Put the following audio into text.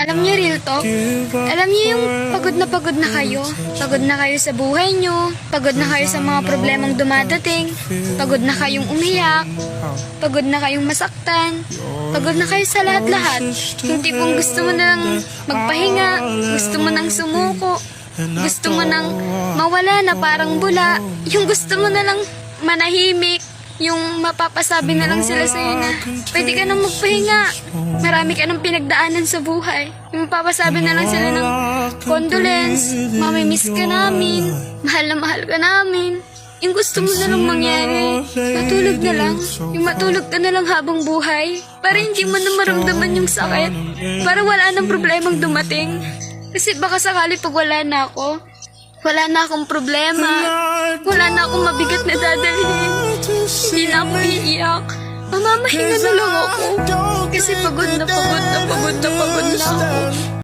Alam niyo, real talk, alam niyo yung pagod na kayo. Pagod na kayo sa buhay niyo, pagod na kayo sa mga problemang dumadating, pagod na kayong umiyak, pagod na kayong masaktan, pagod na kayo sa lahat-lahat. Yung tipong gusto mo nang magpahinga, gusto mo nang sumuko, gusto mo nang mawala na parang bula, yung gusto mo na lang manahimik, yung mapapasabi na lang sila sa'yo na pwede ka nang magpahinga, marami ka nang pinagdaanan sa buhay. Yung mapapasabi na lang sila ng condolence, mamimiss ka namin, mahal na mahal ka namin. Yung gusto mo na lang mangyari, matulog na lang. Yung matulog ka na lang habang buhay, para hindi mo na maramdaman yung sakit, para wala nang problemang dumating. Kasi baka sakali pag wala na ako, wala na akong problema, wala na akong mabigat na dadalhin, hindi na ako iiyak, mamamahinga na lang ako. Kasi pagod na ako.